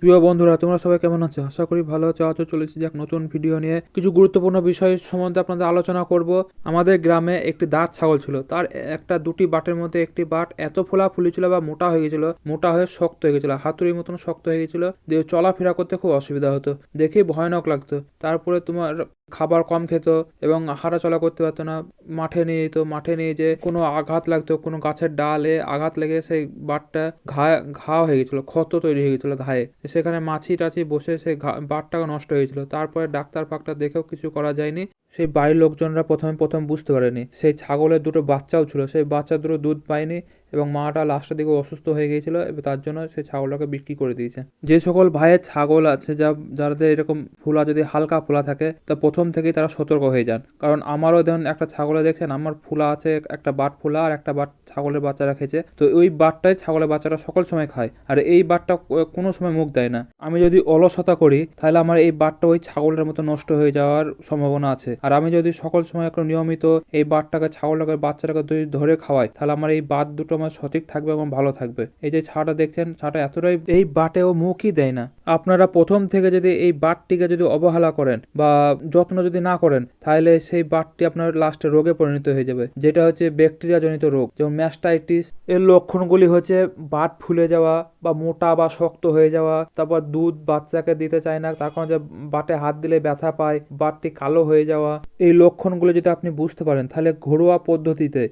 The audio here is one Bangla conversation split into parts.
প্রিয় বন্ধুরা, তোমরা সবাই কেমন আছো? আশা করি ভালো আছো। আজও চলেছি এক নতুন ভিডিও নিয়ে। কিছু গুরুত্বপূর্ণ বিষয় সম্বন্ধে আপনাদের আলোচনা করব। আমাদের গ্রামে একটি দাঁত ছাগল ছিল। তার একটা দুটি বাটের মধ্যে একটি বাট এত ফোলাফুলি ছিল বা মোটা হয়ে গেছিল, মোটা হয়ে শক্ত হয়ে গেছিল, হাতুড়ির মতন শক্ত হয়ে গেছিল, দিয়ে চলাফেরা করতে খুব অসুবিধা হতো, দেখেই ভয়ানক লাগতো। তারপরে তোমার খাবার কম খেত এবং হাঁটাচলা করতে পারতো না। মাঠে নিয়ে যেত, মাঠে নিয়ে যে কোনো আঘাত লাগতো, কোনো গাছের ডালে আঘাত লেগে সেই বাটটা ঘা হয়ে গেছিল, ক্ষত তৈরি হয়ে গেছিল ঘায়ে। সেখানে মাছি টাছি বসে সেই বাটটাকে নষ্ট হয়ে গেছিল। তারপরে ডাক্তার ফাক্তার দেখেও কিছু করা যায়নি। সেই বাড়ির লোকজনরা প্রথম বুঝতে পারেনি। সেই ছাগলের দুটো বাচ্চাও ছিল, সেই বাচ্চা দুটো দুধ পায়নি এবং মাটা লাস্টের দিকে অসুস্থ হয়ে গিয়েছিল, এবং তার জন্য সেই ছাগলটাকে বিক্রি করে দিয়েছে। যে সকল ভাইয়ের ছাগল আছে, যাদের এরকম ফোলা যদি হালকা ফোলা থাকে, তা প্রথম থেকেই তারা সতর্ক হয়ে যান। কারণ আমারও ধরুন একটা ছাগলে দেখছেন, আমার ফোলা আছে, একটা বাট ফোলা আর একটা বাট ছাগলের বাচ্চারা খেয়েছে, তো ওই বাটটাই ছাগলের বাচ্চারা সকল সময় খায়, আর এই বাটটা কোনো সময় মুখ দেয় না। আমি যদি অলসতা করি তাহলে আমার এই বাটটা ওই ছাগলের মতো নষ্ট হয়ে যাওয়ার সম্ভাবনা আছে। আর আমি যদি সকল সময় একটা নিয়মিত এই বাটটাকে ছাগলটাকে বাচ্চাটাকে ধরে খাওয়াই, তাহলে আমার এই বাট দুটো আমার সঠিক থাকবে এবং ভালো থাকবে। এই যে ছাটা দেখছেন, ছাটা এতটাই এই বাটেও মুখই দেয় না। আপনারা প্রথম থেকে যদি এই বাটটিকে যদি অবহেলা করেন বা যত্ন যদি না করেন, তাহলে সেই বাটটি আপনার লাস্টে রোগে পরিণত হয়ে যাবে, যেটা হচ্ছে ব্যাকটেরিয়া জনিত রোগ, যেমন ম্যাস্টাইটিস। এর লক্ষণগুলি হচ্ছে বাট ফুলে যাওয়া বা মোটা বা শক্ত হয়ে যাওয়া, তারপর দুধ বাচ্চাকে দিতে চায় না, তার কারণে যে বাটে হাত দিলে ব্যথা পায়, বাটটি কালো হয়ে যাওয়া। এই লক্ষণগুলো যদি আপনি বুঝতে পারেন, তাহলে ঘরোয়া পদ্ধতিতে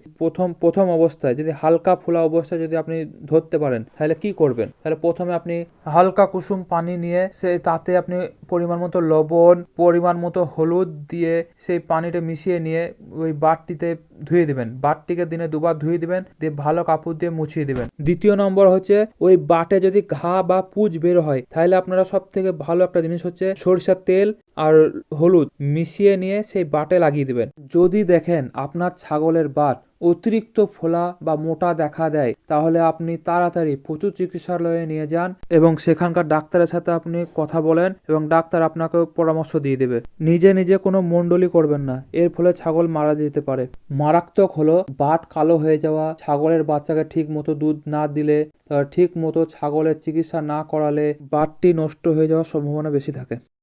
প্রথম অবস্থায় যদি হালকা ফোলা অবস্থায় যদি আপনি ধরতে পারেন, তাহলে কি করবেন? তাহলে প্রথমে আপনি হালকা কুসুম পানি নিয়ে তাতে আপনি পরিমাণ মতো লবণ, পরিমাণ মতো হলুদ দিয়ে সেই পানিটা মিশিয়ে নিয়ে ওই বাটটিতে ধুয়ে দিবেন। বাটটিকে দিনে দুবার ধুয়ে দিবেন, দিয়ে ভালো কাপড় দিয়ে মুছিয়ে দিবেন। দ্বিতীয় নম্বর হচ্ছে, ওই বাটে যদি ঘা বা পুজ বের হয়, তাহলে আপনারা সব থেকে ভালো একটা জিনিস হচ্ছে সরিষার তেল আর হলুদ মিশিয়ে নিয়ে সেই বাটে লাগিয়ে দিবেন। যদি দেখেন আপনার ছাগলের বাট অতিরিক্ত ফোলা বা মোটা দেখা দেয়, তাহলে আপনি তাড়াতাড়ি পশু চিকিৎসালয়ে নিয়ে যান এবং সেখানকার ডাক্তারের সাথে আপনি কথা বলেন এবং ডাক্তার আপনাকে পরামর্শ দিয়ে দেবে। নিজে নিজে কোনো মন্ডলি করবেন না, এর ফলে ছাগল মারা যেতে পারে। মারাত্মক হলো বাট কালো হয়ে যাওয়া, ছাগলের বাচ্চাকে ঠিক মতো দুধ না দিলে, ঠিক মতো ছাগলের চিকিৎসা না করালে বাটটি নষ্ট হয়ে যাওয়ার সম্ভাবনা বেশি থাকে।